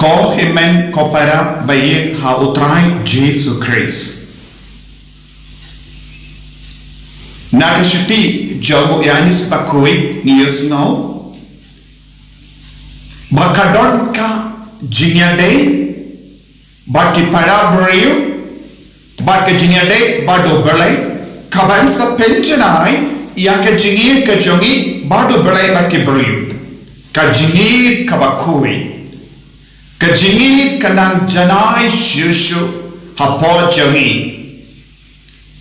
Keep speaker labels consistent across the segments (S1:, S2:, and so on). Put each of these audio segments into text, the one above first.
S1: ko himen ko para bayik ha utrai Jesus Christ nakashiti jogo yanis pakui niyos ngau bakadon ka jinyade baki para beriu baki jinyade bado belai kaban sa penjanai yang ke jingi ke jongi bado belai baki beriu ka jingi kabakui ka jingi kanang janai shushu hapo jongi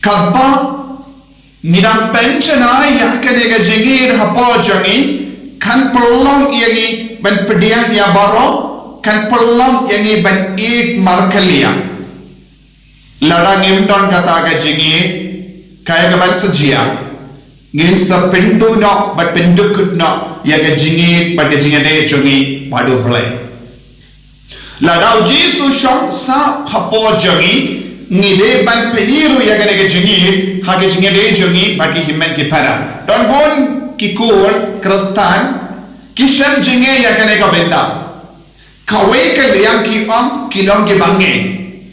S1: kaba nidang penjanai yang ke nega jingi hapo jongi kan pelong yangi ban pediang ya baro kan pelong yangi ban eat markalia ladang imton kata ka jingi kaya ka ban sejia ngin sa pintu no bat pintu kut no ya ka jingi bat ka jingi de jongi bado play ladau jisu shong sa hapo jongi ngide ban peniru ya ka jingi ha ka jingi de jongi bat ki himen ki para don bon ki kun kristan kishan jinge ya ka benda kawai ka liang ki kilong ki bange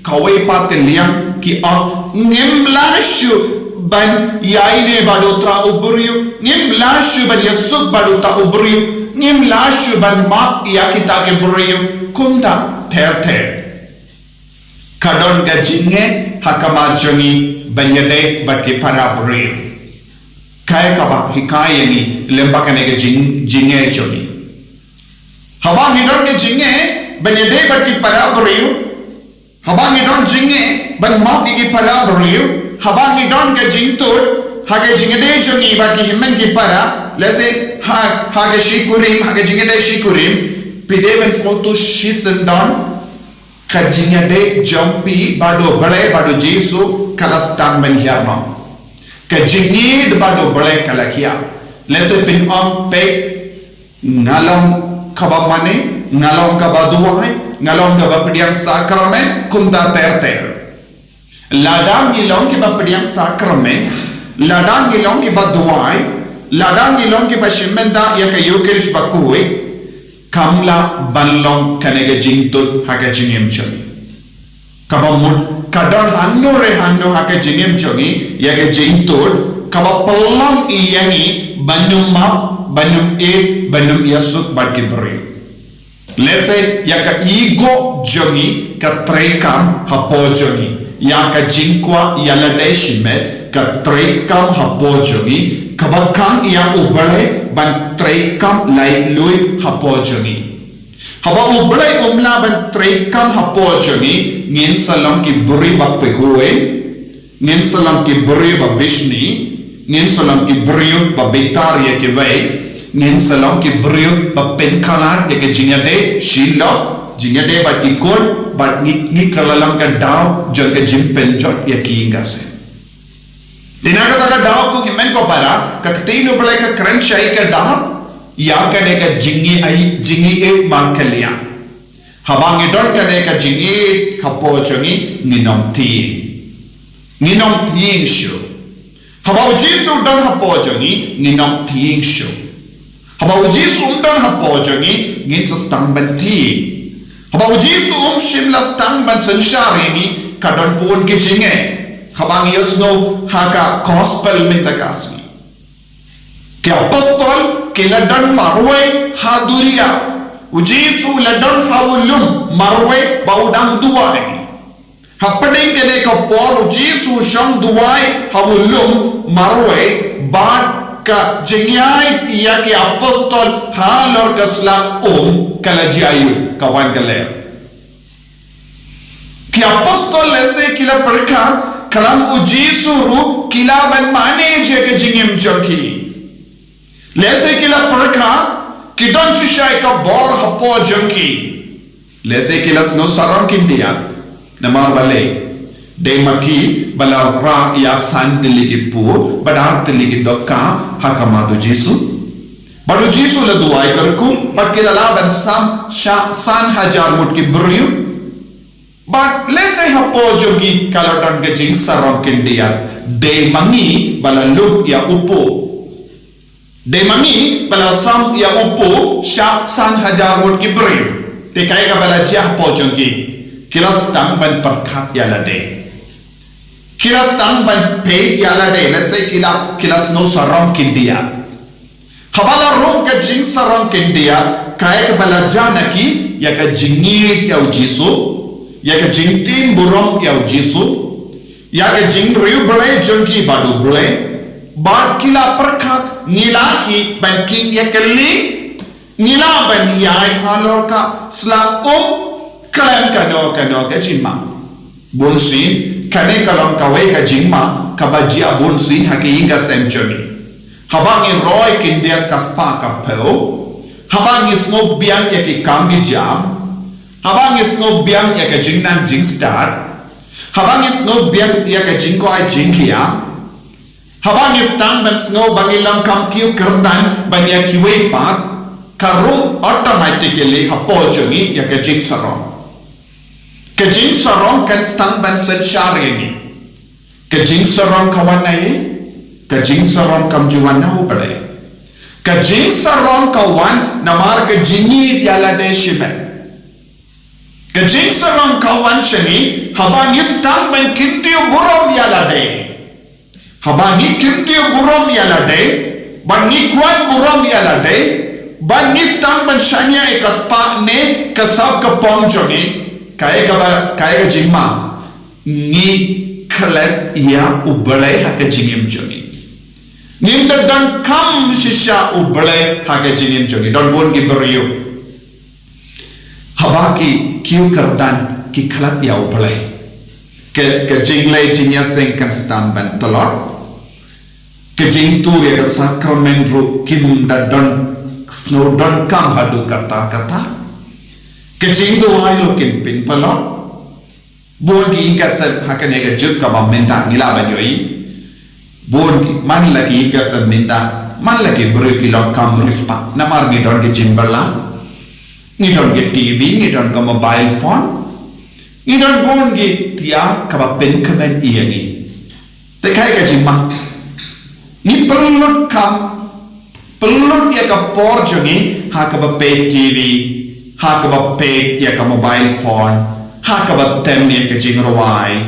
S1: kawai pat liang ki ngem lashu ban yaine badotra uburiu ngim lashu ban yasuk baduta uburiu ngim lashu ban mak ya kita ke buriu kunda ter kadon ga jinge hakama jongi banyade batke para buriu kaya kaba hikaya ni lembakane ga jinge jongi habang idon ga jinge banyade batke para buriu habang idon jinge ban mak ki para buriu habang idon ke jingtut hage jingede jongi baki himmen ki para lese hage shikurim hage jingede shikurim pideven sotu shisendon ka jingede jompi bado bale bado jisu kalastan men hiarno ka jingid bado bale kalakia lese pin pe ngalong kabamane ngalong kabaduai ngalong kabapdiang sakramen kumda ter ladang ilong ki bapdiang sakramen ladang ilong ki baduai ladang ilong ki bashimenda ya ka yukirish bakui kamla banlong kanega jingtul haka jingem chogi kabamut kadon hanno haka jingem chogi ya ka jingtul kabapalong iyangi banum banum yasuk badki beri lese ya ka ego jogi ka trekam hapo jogi yang ka jingkwa yala deshimet ka trekam hapo jogi kabakang yang ubale ban trekam lai lui hapo jogi haba ubale umla ban trekam hapo jogi ngin salam ki buri bak pehue ngin salam ki buri ba bishni ngin salam ki buri ba betar ya ke vai ngin salam ki buri ba penkalat ya ke jingade shilo jingade ba ikon but ni kalalang ka daw jol ka jimpen jot ya kiinga se dinaga ka daw ko himen ko para ka tino balay ka kranshai ka daw ya ka ne ka jingi e markalia habang idon ka ne ka jingi kapo jongi ninom tiing shu habaw jisu don hapo jongi ninom tiing shu habaw jisu don hapo jongi ngin sa stangban tiing habang jisu shimla stang ban sanshari ni kadon pun ke jinge habang yasno haka gospel min takasni ke apostol ke ladan marwe haduria ujisu ladan hawulum marwe baudang duai hapading ke ne ka por ujisu sham duai hawulum marwe bad ka jingyai iya ke apostol halor kasla kalajayu kawan galer ki apostol lese kila perka kalam uji suru kila ban mane je ke jingim joki lese kila perka ki don shishai ka bor hapo joki lese kila sno saram kindia namar bale de maki bala ra ya santili ki pu badartili ki dokka hakamadu jisu badu jisu la duai karku but kila laban san hajar mut ki buriu but lese hapo jogi kalodan ke jing saram kindia de mangi bala luk ya upo de mangi bala sam ya upo san hajar mut ki buriu te kai ka bala jah po jongki kilas tang ban perkat yala de kilas tang ban pe yala de let's say kilas no sarong kindia habala rom ka jing sarong kindia kai ka bala janaki ya ka jingit yau jisu ya ka jingtin burong yau jisu ya ka jing riu bale jongki badu bale bar kila perkat nilahi ban king ya kali nila ban yai halor ka sla klan kano ka jimma bunsin kane kalong kawe ka jimma kabajia bunsin haki inga semchoni habangi roy kindia kaspa ka peo habangi snob biang ya ki kamgi jam habangi snob biang ya ka jingnan jing star habangi snob biang ya ka jingko ai jingkia habangi stang ban snob bangilang kam kiu kerdan ban ya kiwe pat karum automatically hapojongi ya ka jing sarong kajing sarong kan stang ban sen syari kajing sarong kawan nai kajing sarong kam juan na upale kajing sarong kawan namar kajingi diala de shimen kajing sarong kawan shani habangi stang ban kintiu burom diala de habangi kintiu burom diala de bangi kuan burom diala de bangi stang ban shanya ekaspa ne kasab ka pom joni kaya ka jingma ni klet ya ubale haka jingim joni nim da dan kam shisha ubale haka jingim joni don bon ki beriyo habaki kiu kardan ki klet ya ubale ke jingle jinya sing kan stamban tolor ke jing tu ya ka sakramen ru kim da don snow don kam hadu kata kecing tu ayo kin pin pelot bon ki inga sab hakane ga juk ka minta nila banyoi bon ki man lagi inga sab minta man lagi beri ki lok kam rispa namar ni don ke jimbala ni don ke TV ni don ke mobile phone ni don bon ki tia ka pen kamen iya ni te kai ka jimma ni pelot kam pelot ya ka por jongi ha ka pe TV hakaba pay ya ka mobile phone hakaba tem ya ka jingrawai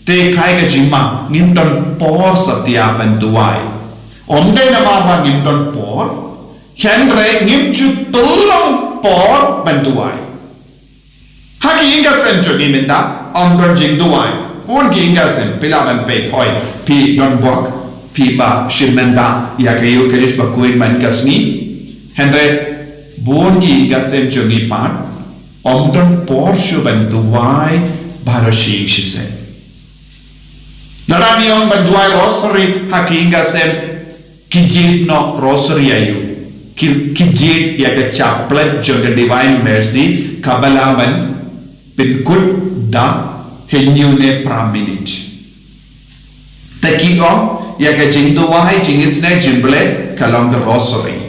S1: te kai ka jimma ngimdon por satya bantuai omde na marba ngimdon por henre ngimchu tolong por bantuai haki inga sen choni minda omdon jingduai on ki inga sen pilaban pay hoi pi don bok pi ba shimenda ya ka yu kerish ba kuin man kasni henre bongi gasem jongi pat omdon porsche bantuai barashi shise narami on bantuai rosary haki gasem kijit no rosary ayu kijit ya ka chaplet jonga divine mercy kabalaban pinkut da henyune praminit taki on ya ka jingduai jingisne jimble kalong rosary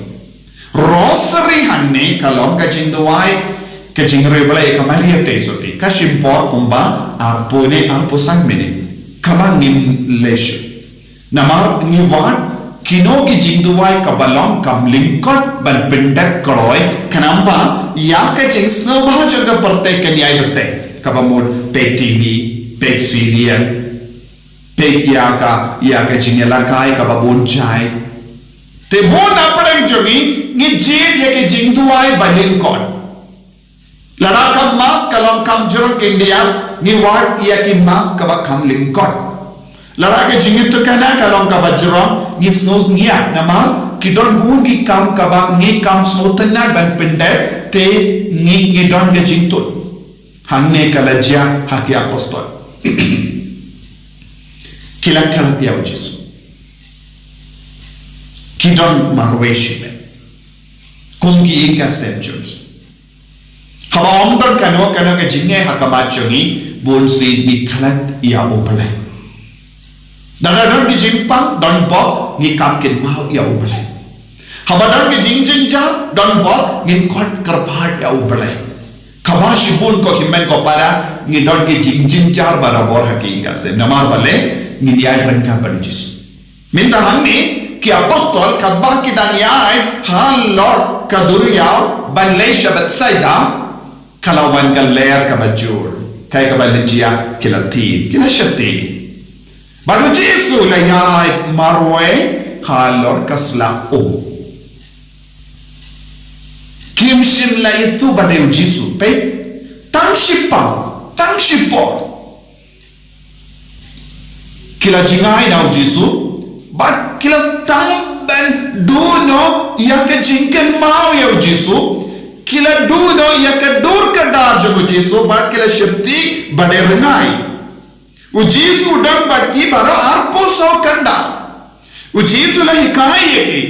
S1: rosary hanne kalong ka jingduai ka jingribale ka mariate soti ka shimpor kumba arpone arposan mene kamangin lesh namar ni wat kino ki jingduai ka balong kam lingkot ban pendak koloi kanamba ya ka jingsno bah jaga perte ka nyai bete ka bamod pe TV pe serial pe ya ka jingela kai ka babon chai te bon apre jogi ni jid ya ke jingduai balin kon lada kam mas kalong kam jorok india ni wat ya ki mas ka ba kam lingkon lada ke jingit to kana kalong ka bajrom ni snows niya nama ki don bun ki kam ka ba ni kam snotna ban pinde te ni don ke jingtut hanne kalajia haki apostol kila kala dia ujisu kidon marweshime kungi inga semjoni haba omdon kano ke jinge hakamachoni bonsin ni klat ya opale dadadon ki jimpang don bok ni kamkin mau ya opale haba don ki jingjinja don bok ni kot karpat ya opale kabashibun ko himen ko para ni don ki jingjinjar barabor hakinga sem namar bale ni diad rangka badijis minta hanni ki apostol kadbah ki danyai hal lord kaduriyaw banlay shabat sayda kalawan ka ler ka bajur kay ka balijia kilati kila syati badu Jesu la yai marwe halor kasla kim sim la itu badeu Jesu pe tang shipor kila jingai nau Jesu but kila tang ben duno ya ke jingken mau ya Jesu kila duno ya ke dur ka dar jogo Jesu but kila shakti bade rengai u Jesu dan bati bara arpo so kanda u Jesu la hikai yeki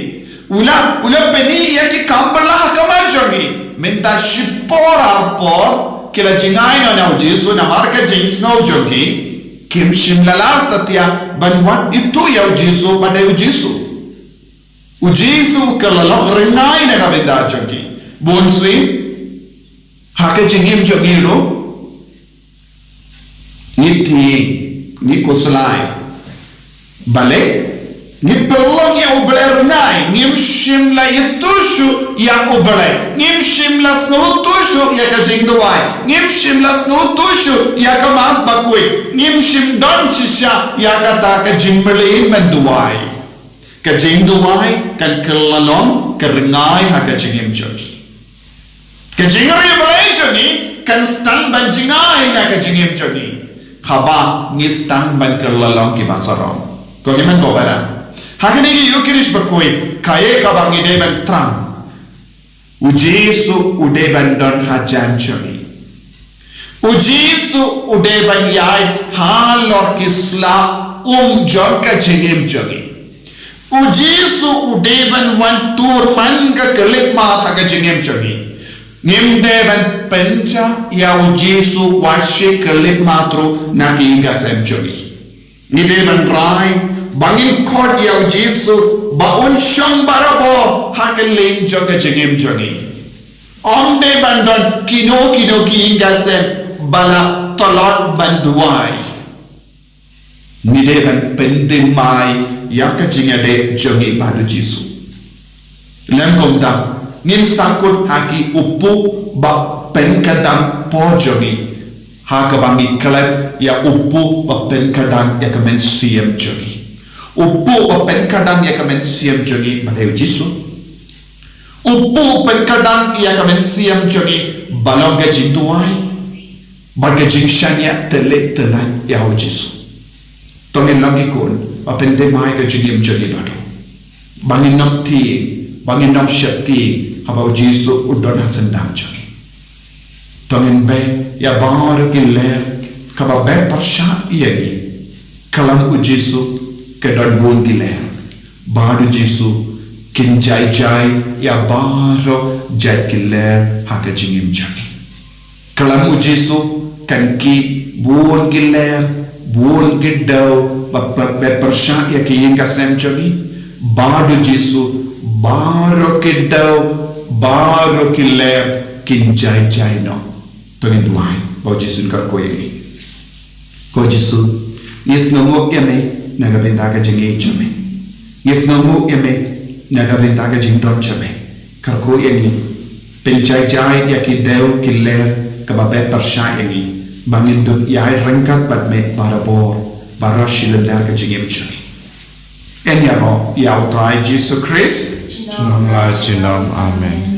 S1: ula peni yeki kambala kama jogi menta shipor arpo kila jingai nau Jesu na marka jings nau jogi kim shimlala satya banwat itu ya Jesu pada Jesu kalalo renai na kabenda jogi bonsi hake jingim jogi ro ni koslai bale ni pelong ya ubele renai nim shimla itushu ya ubele nim shimla snutushu ya kajing duai nim shimla snutushu ya kamas bakui nim shim don shisha ya kata kajimle menduai kajing duai kan kelalom kerengai ha kajingim jogi kajingari ubele jogi kan stan banjingai na kajingim jogi khaba ngistan ban kelalom ki basarom ko himan ko bara hakani ki yukirish bakoi kaye ka bangi de ban trang u Jesu ude ban don hajan jogi u Jesu ude ban yai halor kisla jog ka jingim jogi u Jesu ude ban wan tur man ka kelik ma tha ka jingim jogi nim de ban pencha ya u Jesu washe kelik matro na ki inga sem jogi ni de ban rai bangin kot ya Jesu baun shang barabo hakan lim joga jingim jogi omde bandon kino ki inga sem bala tolot banduai ni de ban pending mai ya ka jingade jogi badu Jesu lem komda nin sakut haki upu ba pen kadang po jogi ha ka bangi kalat ya upu ba pen kadang ya kamen siam jogi upu pen kadang ya kamen siam jogi badeu Jesu upu pen kadang ya kamen siam jogi balong ga jinduai baga jingshanya tele telan ya Jesu tongin lagi kon pen de mai ga jingim jogi bado bangin nam ti bangin nam shakti haba Jesu udon hasandang jogi tongin be ya bar ki le kaba be parsha yegi kalam u Jesu kedon bun giler badu Jesu kin jai ya baro jai giler haka jingim jogi kalam u Jesu kan ki bun giler bun gidau be parsha ya ki inga sem jogi badu Jesu baro gidau baro giler kin jai no tongin duai bau Jesu kar ko yegi ko Jesu yes no yame naga benda ka jingi chame yes no yame naga benda ka jingdon chame kar ko yegi penchai ya ki deu killer ka babe parsha yegi bangin duk yai rangkat padme barabor barashilendar ka jingi chame en ya ro ya utrai Jesus Christ
S2: Amen.